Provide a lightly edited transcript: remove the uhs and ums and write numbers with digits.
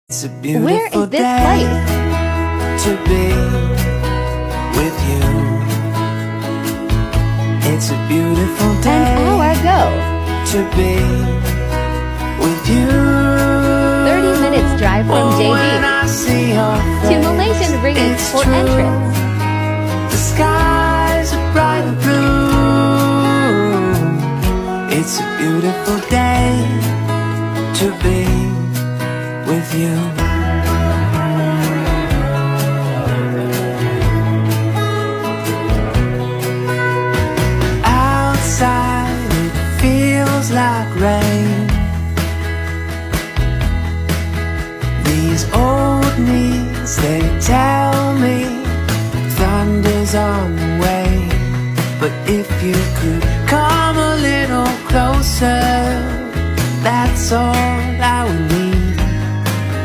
It's a Where beautiful is this day place? to be with you. It's a beautiful An day hour ago. to be with you. 30 minutes drive from Oh, when JB I see your to face, Malaysian ringgit it's for true. entrance. The skies are bright and blue. It's a beautiful day to be with you. Outside it feels like rain. These old knees, they tell me thunder's on the way. But if you could come a little closer, that's all